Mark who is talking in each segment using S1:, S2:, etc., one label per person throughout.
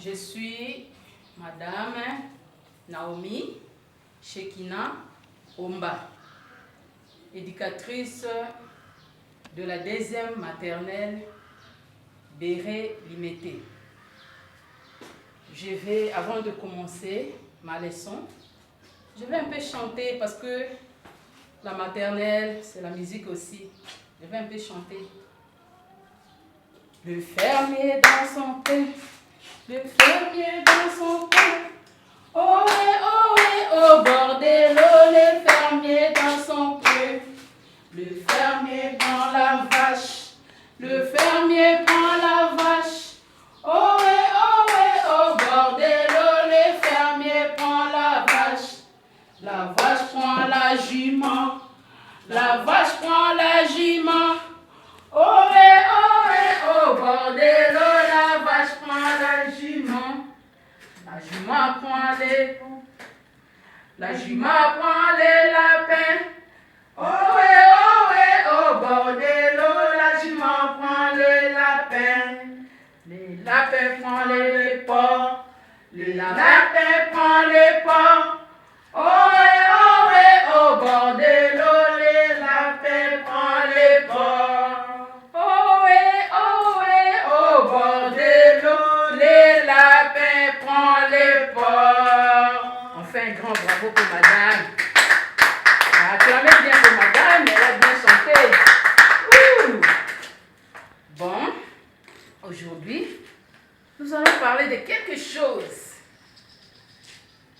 S1: Je suis Madame Naomi Shekina Omba, éducatrice de la 2e maternelle Béré Limité. Je vais, avant de commencer ma leçon, je vais un peu chanter parce que la maternelle, c'est la musique aussi. Je vais un peu chanter. Le fermier dans son pain, le fermier dans son pain. Ohé, au bord de l'eau, le fermier dans son pain. Le fermier prend la vache, le fermier prend la vache. Ohé, au bord de l'eau, le fermier prend la vache. La vache prend la jument, la vache prend la jument. Ohé, au bord de l'eau, la vache prend la jument. La jument prend les poux, la jument prend les lapins. Ohé, au bord de l'eau, la jument prend les lapins. Les lapins prennent les porcs, les lapins prennent les porcs. Ohé, au bord de l'eau, les lapins prennent les porcs. Ohé, au bord de l'eau, les lapins prennent les porcs. On fait un grand bravo pour madame. Acclamez bien pour madame, elle a bien chanté. Ouh. Bon, aujourd'hui, nous allons parler de quelque chose.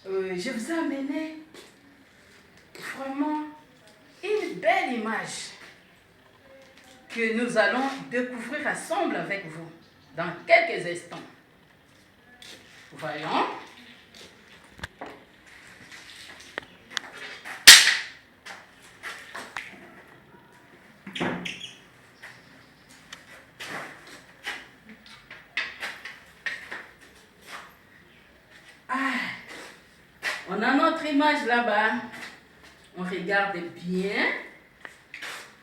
S1: Je vous ai amené vraiment une belle image que nous allons découvrir ensemble avec vous dans quelques instants. Voyons. On a notre image là-bas. On regarde bien.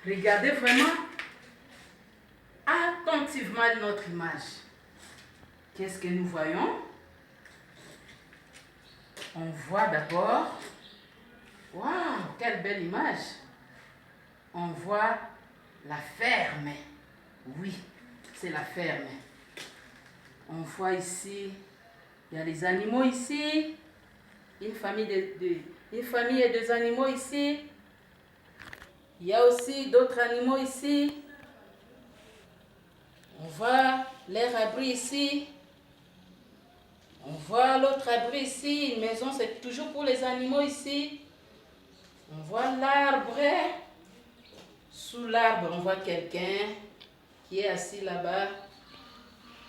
S1: Regardez vraiment attentivement notre image. Qu'est-ce que nous voyons? On voit d'abord, waouh, quelle belle image. On voit la ferme. Oui, c'est la ferme. On voit ici, il y a les animaux ici. Une famille et 2 animaux ici. Il y a aussi d'autres animaux ici. On voit l'air abri ici. On voit l'autre abri ici. Une maison, c'est toujours pour les animaux ici. On voit l'arbre. Sous l'arbre, on voit quelqu'un qui est assis là-bas.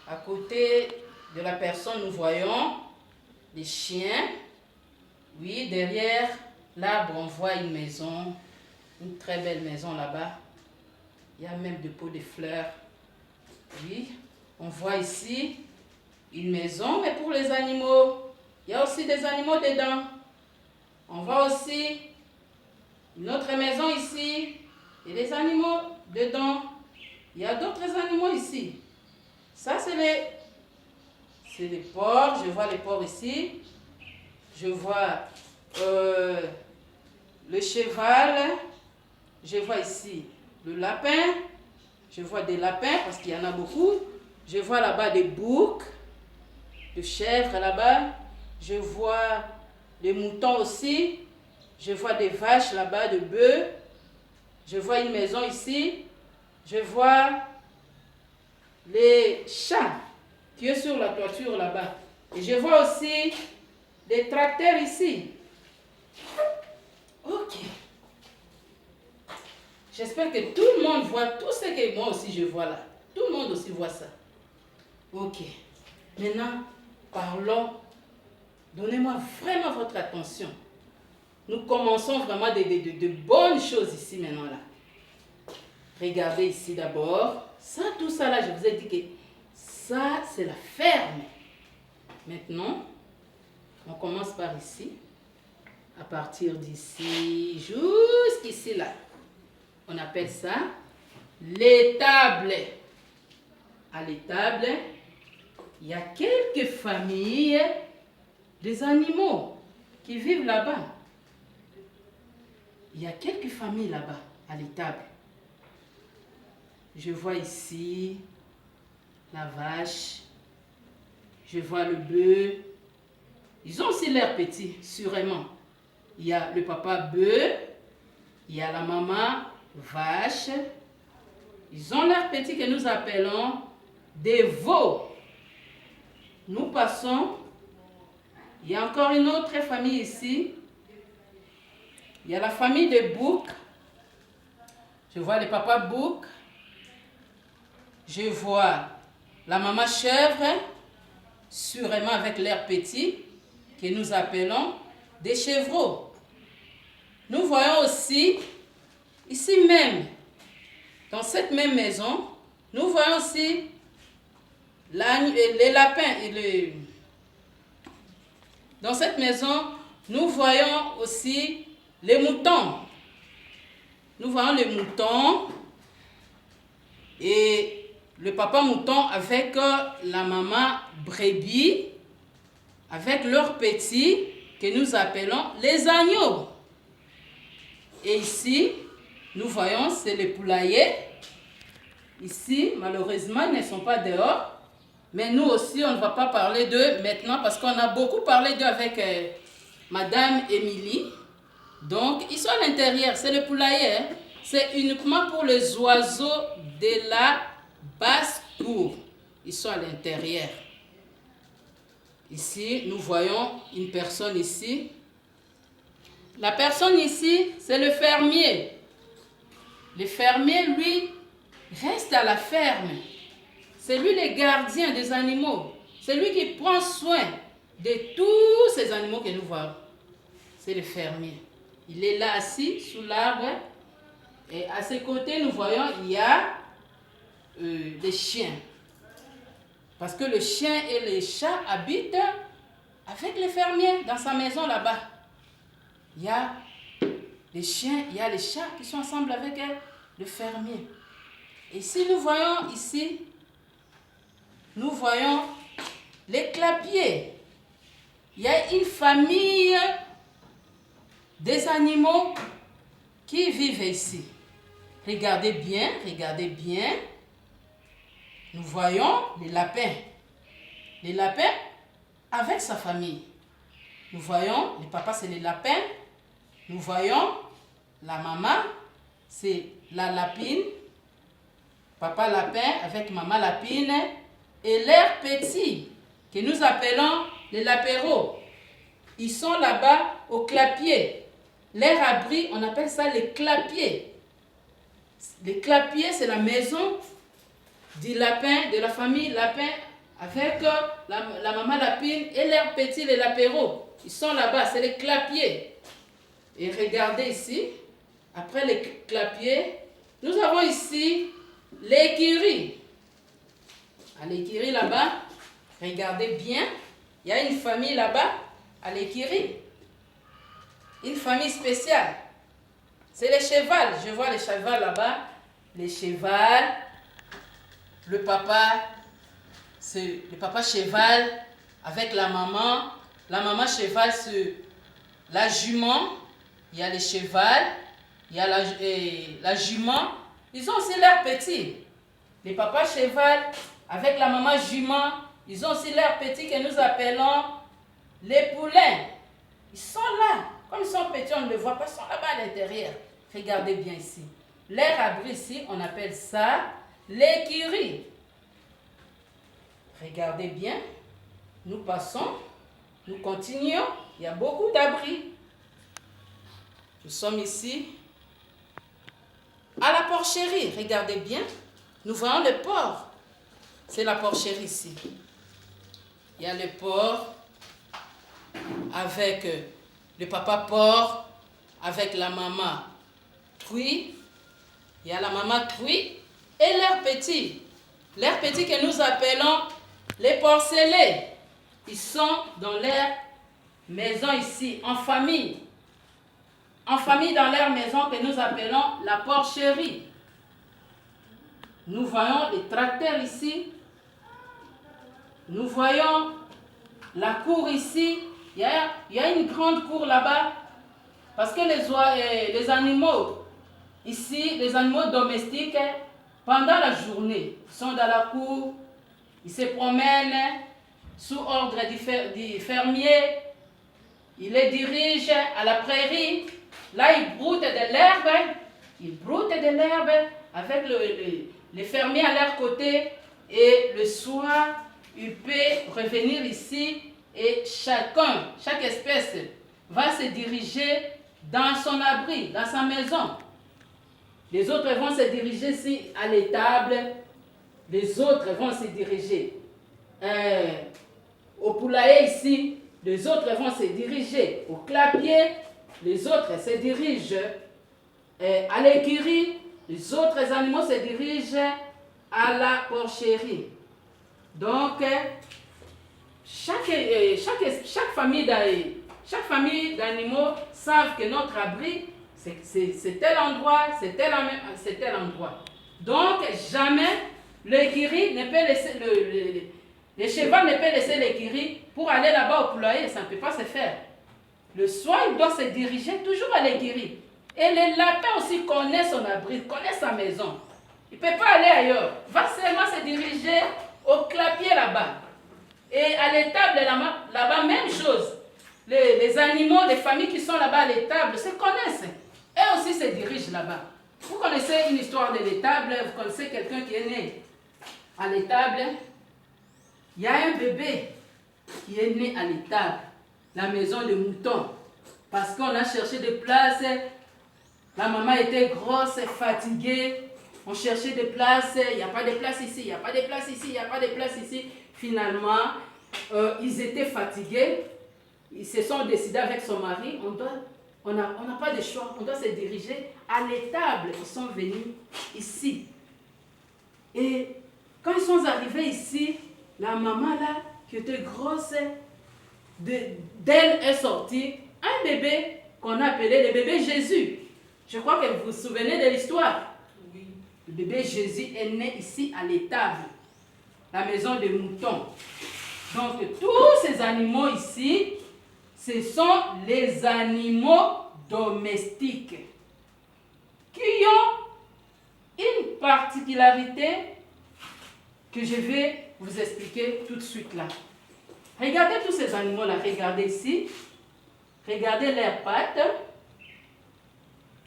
S1: À côté de la personne, nous voyons des chiens. Oui, derrière l'arbre, on voit une maison, une très belle maison là-bas. Il y a même des pots de fleurs. Oui, on voit ici une maison, mais pour les animaux. Il y a aussi des animaux dedans. On voit aussi une autre maison ici et des animaux dedans. Il y a d'autres animaux ici. Ça, c'est les porcs. Je vois les porcs ici. Je vois le cheval, je vois ici le lapin, je vois des lapins parce qu'il y en a beaucoup, je vois là-bas des boucs, de chèvres là-bas, je vois des moutons aussi, je vois des vaches là-bas, de bœufs, je vois une maison ici, je vois les chats qui sont sur la toiture là-bas, et je vois aussi des tracteurs ici. Ok. J'espère que tout le monde voit tout ce que moi aussi je vois là. Tout le monde aussi voit ça. Ok. Maintenant, parlons. Donnez-moi vraiment votre attention. Nous commençons vraiment de bonnes choses ici maintenant là. Regardez ici d'abord. Ça, tout ça là, je vous ai dit que ça, c'est la ferme. Maintenant, on commence par ici. À partir d'ici, jusqu'ici là. On appelle ça l'étable. À l'étable, il y a quelques familles des animaux qui vivent là-bas. Il y a quelques familles là-bas, à l'étable. Je vois ici la vache, je vois le bœuf. Ils ont aussi l'air petits, sûrement. Il y a le papa bœuf, il y a la maman vache. Ils ont l'air petits que nous appelons des veaux. Nous passons. Il y a encore une autre famille ici. Il y a la famille des boucs. Je vois le papa bouc. Je vois la maman chèvre, sûrement avec l'air petit, que nous appelons des chevreaux. Nous voyons aussi, ici même, dans cette même maison, nous voyons aussi les lapins. Dans cette maison, nous voyons aussi les moutons. Nous voyons les moutons et le papa mouton avec la maman brebis, avec leurs petits que nous appelons les agneaux. Et ici, nous voyons, c'est les poulaillers. Ici, malheureusement, ils ne sont pas dehors. Mais nous aussi, on ne va pas parler d'eux maintenant parce qu'on a beaucoup parlé d'eux avec Madame Émilie. Donc, ils sont à l'intérieur, c'est le poulailler. Hein? C'est uniquement pour les oiseaux de la basse-cour. Ils sont à l'intérieur. Ici, nous voyons une personne ici. La personne ici, c'est le fermier. Le fermier, lui, reste à la ferme. C'est lui le gardien des animaux. C'est lui qui prend soin de tous ces animaux que nous voyons. C'est le fermier. Il est là assis sous l'arbre. Et à ses côtés, nous voyons, il y a des chiens. Parce que le chien et les chats habitent avec le fermier dans sa maison là-bas. Il y a les chiens, il y a les chats qui sont ensemble avec le fermier. Et si nous voyons ici, nous voyons les clapiers. Il y a une famille des animaux qui vivent ici. Regardez bien, regardez bien. Nous voyons les lapins. Les lapins avec sa famille. Nous voyons, le papa c'est les lapins. Nous voyons la maman, c'est la lapine. Papa lapin avec maman lapine. Et leurs petits, que nous appelons les lapéros. Ils sont là-bas au clapier. Leur abri, on appelle ça les clapiers. Les clapiers, c'est la maison du lapin, de la famille lapin, avec la maman lapine et leurs petits, les lapéros. Ils sont là-bas, c'est les clapiers. Et regardez ici, après les clapiers, nous avons ici l'écurie. À l'écurie là-bas, regardez bien, il y a une famille là-bas, à l'écurie. Une famille spéciale. C'est les chevals. Je vois les chevals là-bas. Les chevals. Le papa, c'est le papa cheval avec la maman. La maman cheval, c'est la jument. Il y a les chevals. Il y a la jument. Ils ont aussi l'air petits. Les papas cheval avec la maman jument, ils ont aussi l'air petits que nous appelons les poulains. Ils sont là. Comme ils sont petits, on ne les voit pas. Ils sont là-bas à l'intérieur. Regardez bien ici. L'air abri ici, on appelle ça l'écurie. Regardez bien. Nous passons. Nous continuons. Il y a beaucoup d'abris. Nous sommes ici à la porcherie. Regardez bien. Nous voyons le porc. C'est la porcherie ici. Il y a le porc avec le papa porc, avec la maman truie. Il y a la maman truie et leurs petits. Leurs petits que nous appelons les porcelets. Ils sont dans leur maison ici, en famille. En famille dans leur maison que nous appelons la porcherie. Nous voyons les tracteurs ici. Nous voyons la cour ici. Il y a une grande cour là-bas. Parce que les animaux, ici, les animaux domestiques, pendant la journée, sont dans la cour. Ils se promènent sous ordre du fermier. Il les dirige à la prairie. Là, ils broutent de l'herbe. Ils broutent de l'herbe avec les fermiers à leur côté. Et le soir, il peut revenir ici et chaque espèce va se diriger dans son abri, dans sa maison. Les autres vont se diriger ici à l'étable. Les autres vont se diriger au poulailler ici. Les autres vont se diriger au clapier. Les autres se dirigent à l'écurie. Les autres animaux se dirigent à la porcherie. Donc, chaque famille d'animaux savent que notre abri, c'est tel endroit, c'est tel endroit. Donc, jamais l'écurie ne peut laisser, le cheval ne peut laisser l'écurie pour aller là-bas au poulailler, ça ne peut pas se faire. Le soir, il doit se diriger toujours à l'écurie. Et le lapin aussi connaît son abri, connaît sa maison. Il ne peut pas aller ailleurs. Il va seulement se diriger au clapier là-bas. Et à l'étable là-bas, même chose. Les animaux, les familles qui sont là-bas à l'étable se connaissent. Eux aussi se dirigent là-bas. Vous connaissez une histoire de l'étable, vous connaissez quelqu'un qui est né à l'étable. Il y a un bébé qui est né à l'étable, la maison de moutons. Parce qu'on a cherché des places. La maman était grosse, fatiguée. On cherchait des places. Il n'y a pas de place ici, il n'y a pas de place ici, il n'y a pas de place ici. Finalement, ils étaient fatigués. Ils se sont décidés avec son mari. On n'a pas de choix. On doit se diriger à l'étable. Ils sont venus ici. Et quand ils sont arrivés ici, la maman là, qui était grosse, d'elle est sorti un bébé qu'on appelait le bébé Jésus. Je crois que vous vous souvenez de l'histoire. Oui. Le bébé Jésus est né ici à l'étable, la maison des moutons. Donc tous ces animaux ici, ce sont les animaux domestiques qui ont une particularité que je vais vous expliquer tout de suite là. Regardez tous ces animaux là, regardez ici. Regardez leurs pattes.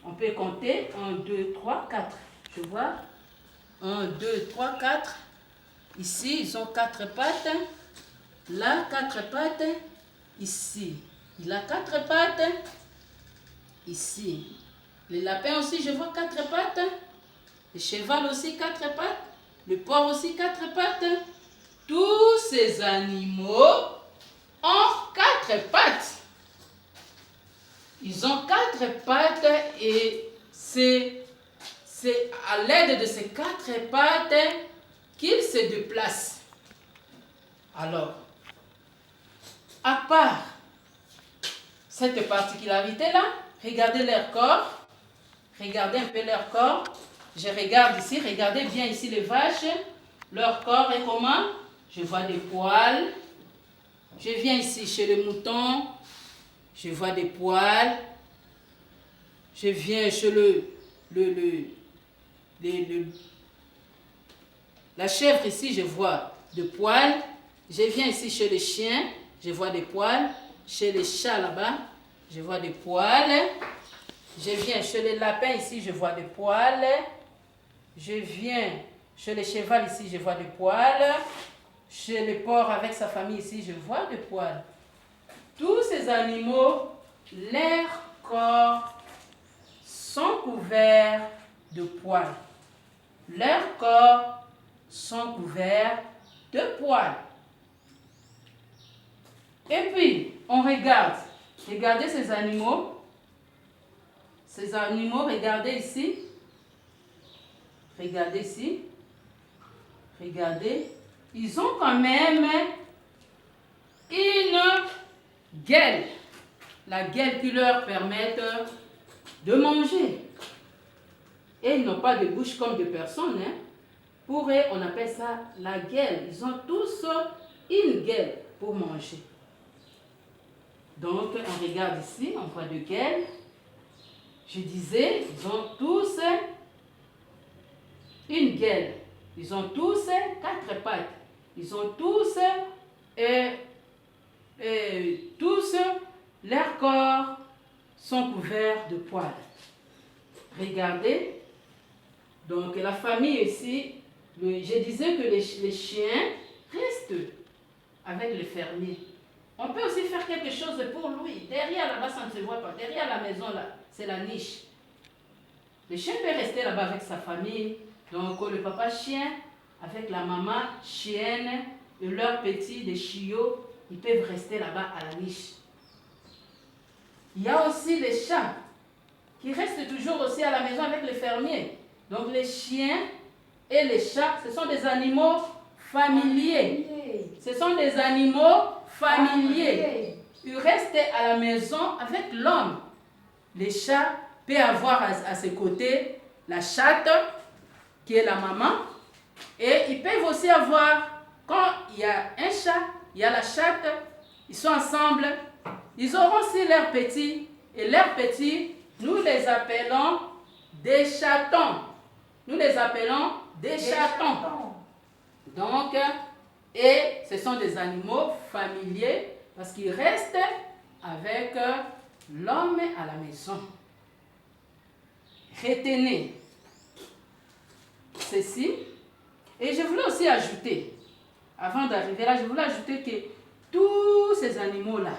S1: On peut compter 1, 2, 3, 4. Tu vois 1, 2, 3, 4. Ici, ils ont 4 pattes. Là, 4 pattes. Ici, il a 4 pattes. Ici, le lapin aussi, je vois 4 pattes. Le cheval aussi, 4 pattes. Le porc aussi, 4 pattes. Tous ces animaux ont 4 pattes. Ils ont 4 pattes et c'est à l'aide de ces 4 pattes qu'ils se déplacent. Alors, à part cette particularité-là, regardez leur corps. Regardez un peu leur corps. Je regarde ici, regardez bien ici les vaches. Leur corps est comment? Je vois des poils. Je viens ici chez les moutons. Je vois des poils. Je viens chez la chèvre ici, je vois des poils. Je viens ici chez les chiens, je vois des poils. Chez les chats là-bas, je vois des poils. Je viens chez les lapins ici, je vois des poils. Je viens chez les chevaux ici, je vois des poils. Chez les porcs avec sa famille ici, je vois des poils. Tous ces animaux, leurs corps sont couverts de poils. Leurs corps sont couverts de poils. Et puis, on regarde. Regardez ces animaux. Ces animaux, regardez ici. Regardez ici. Regardez. Ils ont quand même une gueule. La gueule qui leur permet de manger. Et ils n'ont pas de bouche comme des personnes. Pour eux, on appelle ça la gueule. Ils ont tous une gueule pour manger. Donc, on regarde ici, on voit deux gueules. Je disais, ils ont tous une gueule. Ils ont tous 4 pattes. Ils ont tous leurs corps sont couverts de poils. Regardez. Donc, la famille ici, je disais que les chiens restent avec le fermier. On peut aussi faire quelque chose pour lui. Derrière là-bas, ça ne se voit pas. Derrière la maison là, c'est la niche. Le chien peut rester là-bas avec sa famille. Donc, le papa chien avec la maman chienne et leurs petits, des chiots, ils peuvent rester là-bas à la niche. Il y a aussi les chats qui restent toujours aussi à la maison avec les fermiers. Donc, les chiens et les chats, ce sont des animaux familiers. Ce sont des animaux familiers. Ils restent à la maison avec l'homme. Les chats peuvent avoir à ses côtés la chatte, qui est la maman. Et ils peuvent aussi avoir, quand il y a un chat, il y a la chatte, ils sont ensemble. Ils auront aussi leurs petits. Et leurs petits, nous les appelons des chatons. Nous les appelons des chatons. Donc, et ce sont des animaux familiers parce qu'ils restent avec l'homme à la maison. Retenez ceci. Et je voulais aussi ajouter, avant d'arriver là, je voulais ajouter que tous ces animaux-là,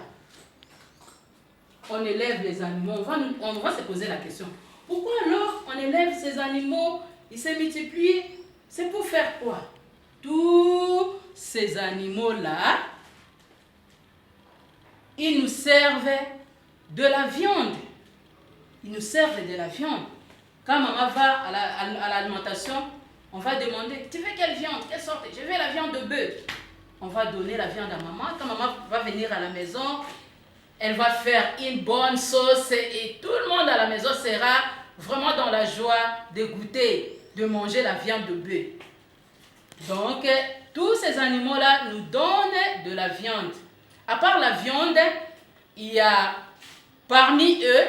S1: on élève les animaux, on va se poser la question. Pourquoi alors on élève ces animaux, ils se multiplient? C'est pour faire quoi? Tous ces animaux-là, ils nous servent de la viande. Ils nous servent de la viande. Quand maman va à l'alimentation, on va demander, tu veux quelle viande? Quelle sorte? Je veux la viande de bœuf. On va donner la viande à maman. Quand maman va venir à la maison, elle va faire une bonne sauce et tout le monde à la maison sera vraiment dans la joie de goûter, de manger la viande de bœuf. Donc, tous ces animaux-là nous donnent de la viande. À part la viande, il y a parmi eux,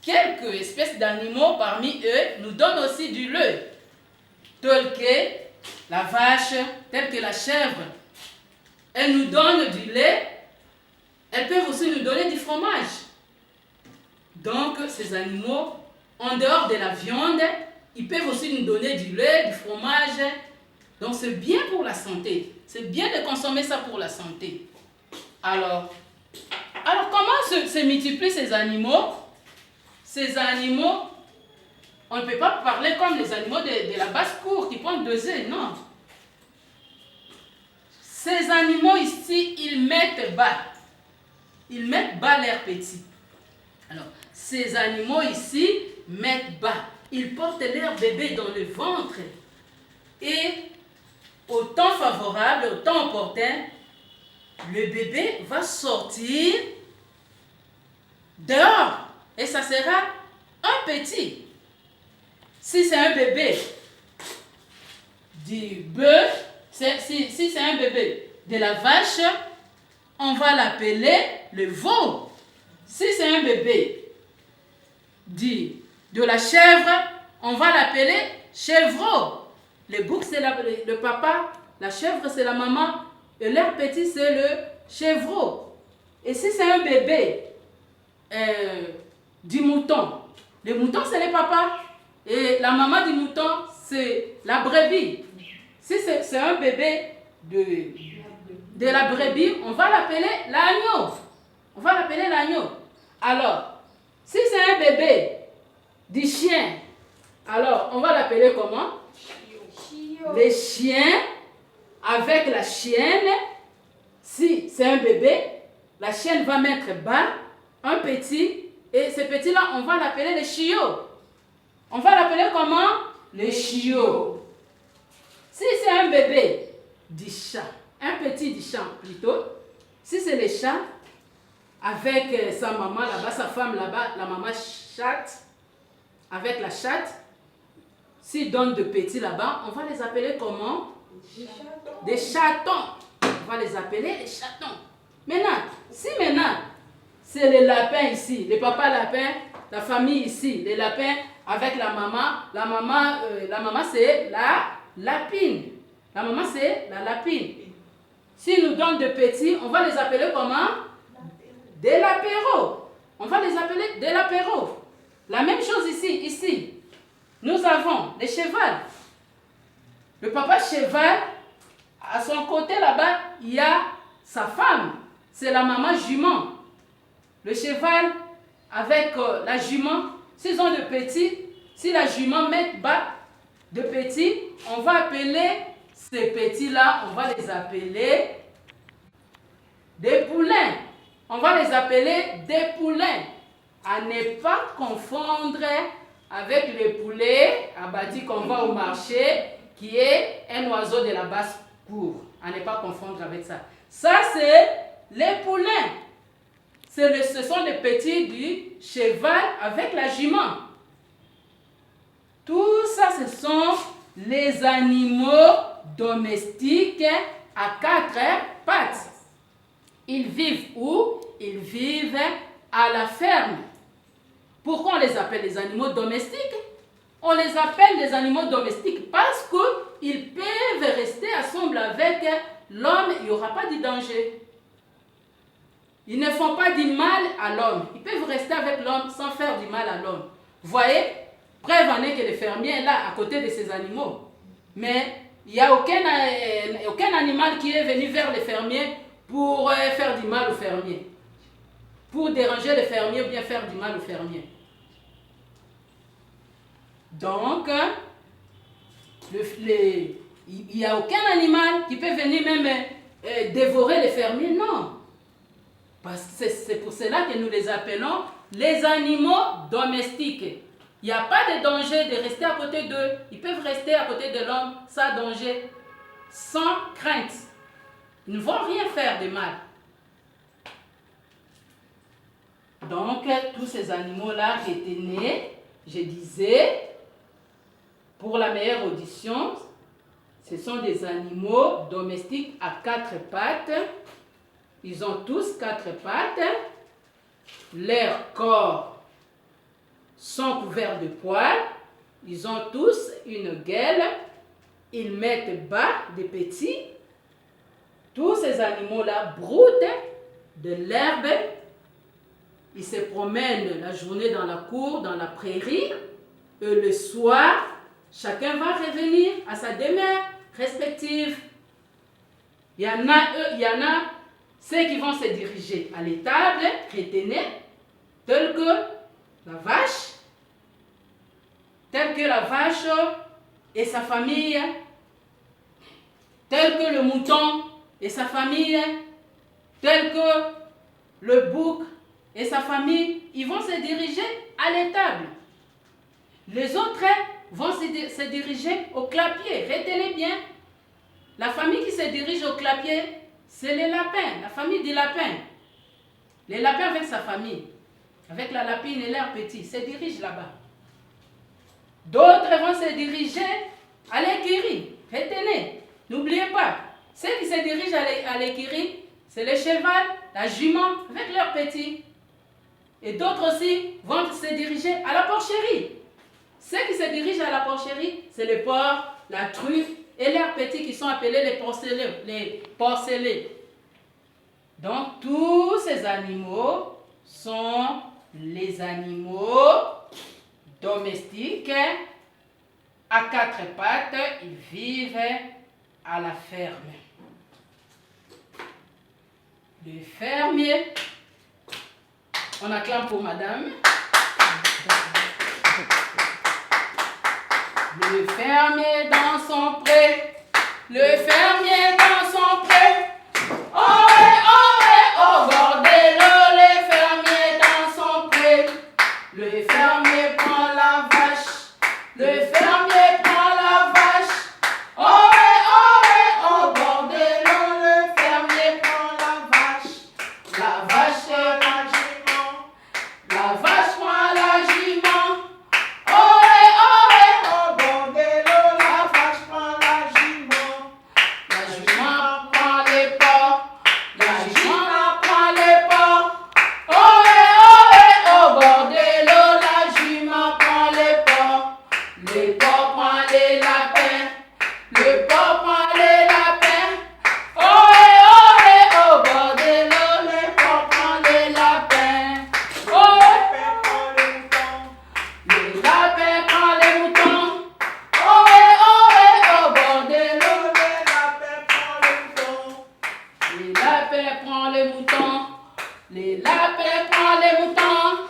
S1: quelques espèces d'animaux parmi eux nous donnent aussi du lait. Tel que la vache, telle que la chèvre. Elles nous donnent du lait. Elles peuvent aussi nous donner du fromage. Donc, ces animaux, en dehors de la viande, ils peuvent aussi nous donner du lait, du fromage. Donc, c'est bien pour la santé. C'est bien de consommer ça pour la santé. Alors comment se multiplient ces animaux? Ces animaux, on ne peut pas parler comme les animaux de la basse-cour qui pondent 2 œufs, non. Ces animaux ici, ils mettent bas. Ils mettent bas leurs petits. Alors, ces animaux ici mettent bas. Ils portent leurs bébés dans le ventre. Et au temps favorable, au temps opportun, le bébé va sortir dehors. Et ça sera un petit. Si c'est un bébé du bœuf, si c'est un bébé de la vache, on va l'appeler le veau. Si c'est un bébé de la chèvre, on va l'appeler chèvreau. Le bouc, c'est le papa, la chèvre, c'est la maman, et leur petit, c'est le chèvreau. Et si c'est un bébé du mouton, le mouton, c'est le papa, et la maman du mouton, c'est la brebis. Si c'est un bébé de la brebis, on va l'appeler l'agneau. On va l'appeler l'agneau. Alors, si c'est un bébé du chien, alors on va l'appeler comment? Les chiens avec la chienne. Si c'est un bébé, la chienne va mettre bas un petit, et ce petit-là, on va l'appeler les chiots. On va l'appeler comment? Les chiots. Si c'est un bébé du chat, un petit du chat plutôt, si c'est les chats, avec sa maman là-bas, sa femme là-bas, la maman chatte, avec la chatte, s'ils donnent de petits là-bas, on va les appeler comment? Des chatons. va les appeler les chatons. Maintenant, si maintenant, c'est les lapins ici, les papas lapins, la famille ici, les lapins avec la maman c'est la lapine. La maman c'est la lapine. Si nous donne de petits, on va les appeler comment? Des lapéros. On va les appeler des lapéros. La même chose ici. Nous avons les chevals. Le papa cheval, à son côté là-bas, il y a sa femme. C'est la maman jument. Le cheval avec la jument, s'ils ont de petits, si la jument met bas de petits, on va appeler ces petits-là, on va les appeler des poulains. On va les appeler des poulains. À ne pas confondre avec le poulet abattu qu'on va au marché, qui est un oiseau de la basse-cour. À ne pas confondre avec ça. Ça, c'est les poulains. Ce sont les petits du cheval avec la jument. Tout ça, ce sont les animaux domestiques à 4 pattes. Ils vivent où? Ils vivent à la ferme. Pourquoi on les appelle les animaux domestiques? On les appelle les animaux domestiques parce qu'ils peuvent rester ensemble avec l'homme, il n'y aura pas de danger. Ils ne font pas du mal à l'homme. Ils peuvent rester avec l'homme sans faire du mal à l'homme. Vous voyez? Preuve en est que le fermier est là à côté de ces animaux. Mais il n'y a aucun animal qui est venu vers le fermier pour faire du mal au fermier. Pour déranger le fermier ou bien faire du mal au fermier. Donc, il n'y a aucun animal qui peut venir même dévorer le fermier, non. Parce que c'est pour cela que nous les appelons les animaux domestiques. Il n'y a pas de danger de rester à côté d'eux. Ils peuvent rester à côté de l'homme sans danger, sans crainte. Ils ne vont rien faire de mal. Donc, tous ces animaux-là qui étaient nés, je disais, pour la meilleure audition, ce sont des animaux domestiques à 4 pattes. Ils ont tous 4 pattes. Leurs corps sont couverts de poils. Ils ont tous une gueule. Ils mettent bas des petits. Tous ces animaux-là broutent de l'herbe. Ils se promènent la journée dans la cour, dans la prairie. Et le soir, chacun va revenir à sa demeure respective. Il y en a ceux qui vont se diriger à l'étable, retenez, tels que la vache et sa famille, tel que le mouton et sa famille, tel que le bouc et sa famille, ils vont se diriger à l'étable. Les autres vont se diriger au clapier. Retenez bien, la famille qui se dirige au clapier, c'est les lapins, la famille des lapins. Les lapins avec sa famille, avec la lapine et leurs petits, se dirigent là-bas. D'autres vont se diriger à l'écurie. Retenez, n'oubliez pas, ceux qui se dirigent à l'écurie, c'est le cheval, la jument avec leurs petits. Et d'autres aussi vont se diriger à la porcherie. Ceux qui se dirigent à la porcherie, c'est le porc, la truffe et leurs petits qui sont appelés les porcelets. Donc, tous ces animaux sont les animaux domestiques à 4 pattes. Ils vivent à la ferme. Le fermier, on acclame pour madame. Le fermier dans son pré, le fermier dans son pré. Oh, bordello, le fermier dans son pré. Le fermier prend la vache, le fermier prend la vache. Oh, bordello, le fermier prend la vache. La vache et la jument, la vache prend la jument. Oh, bordello, la vache prend la jument. La jument lapins prennent les moutons. Les lapins prennent les moutons.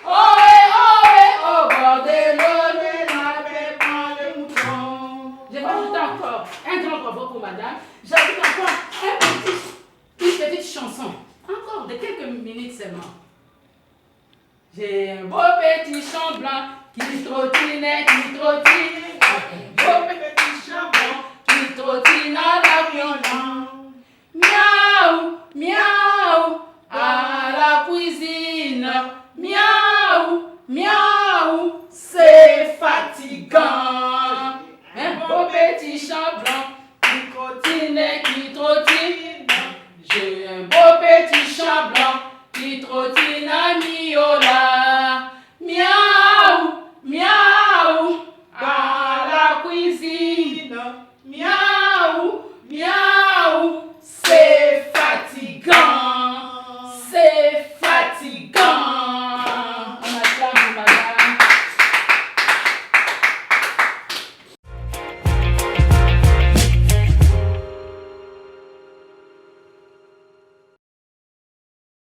S1: Au bord de l'eau, les lapins prennent les moutons. Je vais ajouter encore un grand bravo pour madame. J'ajoute encore une petite chanson. Encore de quelques minutes seulement. J'ai un beau petit champ blanc qui trottine,